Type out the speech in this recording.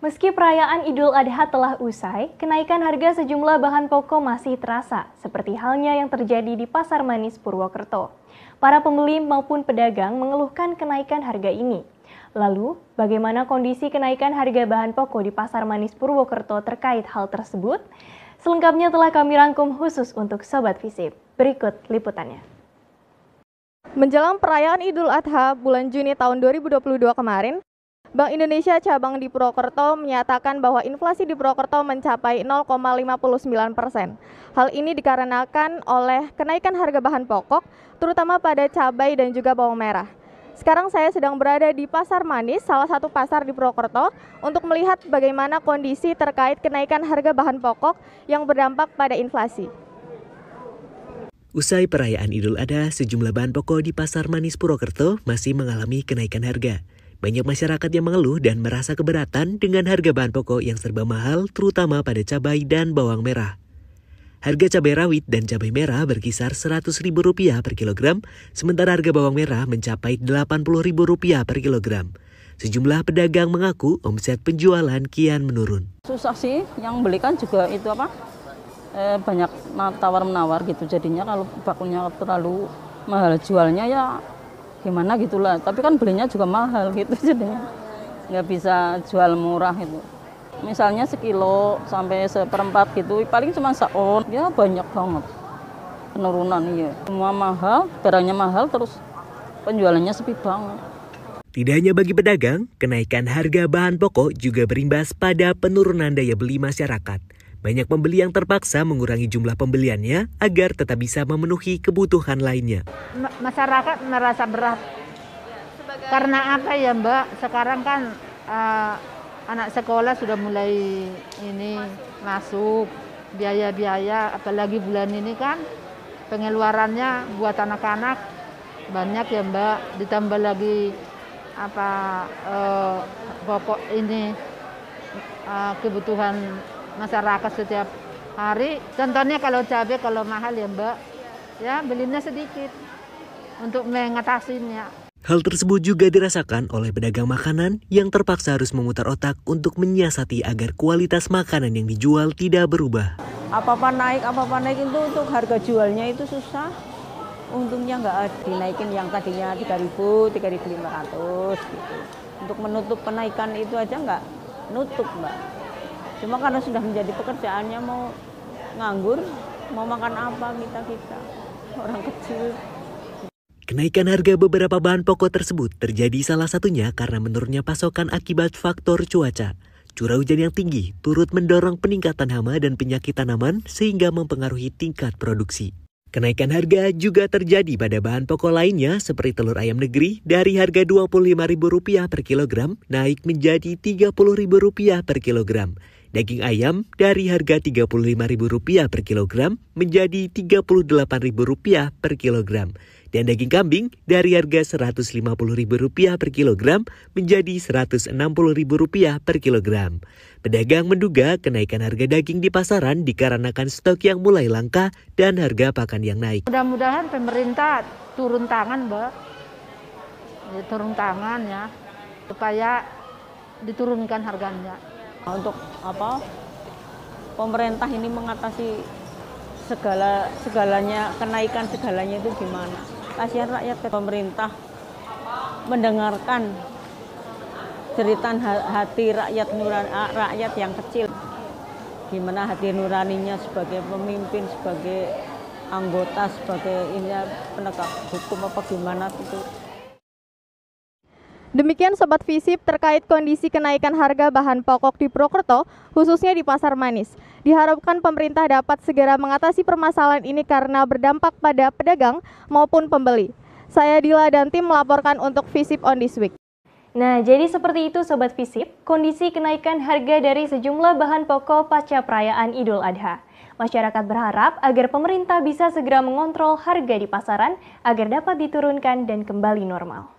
Meski perayaan Idul Adha telah usai, kenaikan harga sejumlah bahan pokok masih terasa, seperti halnya yang terjadi di Pasar Manis Purwokerto. Para pembeli maupun pedagang mengeluhkan kenaikan harga ini. Lalu, bagaimana kondisi kenaikan harga bahan pokok di Pasar Manis Purwokerto terkait hal tersebut? Selengkapnya telah kami rangkum khusus untuk Sobat Visip. Berikut liputannya. Menjelang perayaan Idul Adha bulan Juni tahun 2022 kemarin, Bank Indonesia cabang di Purwokerto menyatakan bahwa inflasi di Purwokerto mencapai 0,59%. Hal ini dikarenakan oleh kenaikan harga bahan pokok, terutama pada cabai dan juga bawang merah. Sekarang saya sedang berada di Pasar Manis, salah satu pasar di Purwokerto, untuk melihat bagaimana kondisi terkait kenaikan harga bahan pokok yang berdampak pada inflasi. Usai perayaan Idul Adha, sejumlah bahan pokok di Pasar Manis Purwokerto masih mengalami kenaikan harga. Banyak masyarakat yang mengeluh dan merasa keberatan dengan harga bahan pokok yang serba mahal, terutama pada cabai dan bawang merah. Harga cabai rawit dan cabai merah berkisar Rp100.000 per kilogram, sementara harga bawang merah mencapai Rp80.000 per kilogram. Sejumlah pedagang mengaku omset penjualan kian menurun. Susah sih, yang beli kan juga itu banyak tawar-menawar gitu, jadinya kalau bakunya terlalu mahal jualnya ya gimana gitulah, tapi kan belinya juga mahal gitu, jadinya nggak bisa jual murah itu. Misalnya sekilo sampai seperempat gitu, paling cuma seon, ya banyak banget penurunan. Iya, semua mahal, barangnya mahal, terus penjualannya sepi banget. Tidak hanya bagi pedagang, kenaikan harga bahan pokok juga berimbas pada penurunan daya beli masyarakat. Banyak pembeli yang terpaksa mengurangi jumlah pembeliannya agar tetap bisa memenuhi kebutuhan lainnya. Masyarakat merasa berat. Karena apa ya Mbak? Sekarang kan anak sekolah sudah mulai ini masuk biaya-biaya, apalagi bulan ini kan pengeluarannya buat anak-anak banyak ya Mbak. Ditambah lagi pokok ini kebutuhan masyarakat setiap hari. Contohnya kalau cabai kalau mahal ya Mbak, ya belinya sedikit untuk mengatasinya. Hal tersebut juga dirasakan oleh pedagang makanan yang terpaksa harus memutar otak untuk menyiasati agar kualitas makanan yang dijual tidak berubah. Apa-apa naik itu untuk harga jualnya itu susah. Untungnya nggak ada dinaikin yang tadinya 3.000, 3.500 gitu. Untuk menutup kenaikan itu aja nggak nutup Mbak. Cuma karena sudah menjadi pekerjaannya, mau nganggur, mau makan apa kita orang kecil. Kenaikan harga beberapa bahan pokok tersebut terjadi salah satunya karena menurunnya pasokan akibat faktor cuaca. Curah hujan yang tinggi turut mendorong peningkatan hama dan penyakit tanaman sehingga mempengaruhi tingkat produksi. Kenaikan harga juga terjadi pada bahan pokok lainnya seperti telur ayam negeri dari harga Rp25.000 per kilogram naik menjadi Rp30.000 per kilogram. Daging ayam dari harga Rp35.000 per kilogram menjadi Rp38.000 per kilogram. Dan daging kambing dari harga Rp150.000 per kilogram menjadi Rp160.000 per kilogram. Pedagang menduga kenaikan harga daging di pasaran dikarenakan stok yang mulai langka dan harga pakan yang naik. Mudah-mudahan pemerintah turun tangan Mbak, turun tangan ya, supaya diturunkan harganya. Untuk pemerintah ini mengatasi segalanya, kenaikan segalanya itu gimana? Kasihan rakyat, pemerintah mendengarkan cerita hati rakyat yang kecil. Gimana hati nuraninya sebagai pemimpin, sebagai anggota, sebagai penegak hukum apa gimana itu. Demikian Sobat Visip terkait kondisi kenaikan harga bahan pokok di Purwokerto, khususnya di Pasar Manis. Diharapkan pemerintah dapat segera mengatasi permasalahan ini karena berdampak pada pedagang maupun pembeli. Saya Dila dan tim melaporkan untuk Visip on this week. Nah, jadi seperti itu Sobat Visip, kondisi kenaikan harga dari sejumlah bahan pokok pasca perayaan Idul Adha. Masyarakat berharap agar pemerintah bisa segera mengontrol harga di pasaran agar dapat diturunkan dan kembali normal.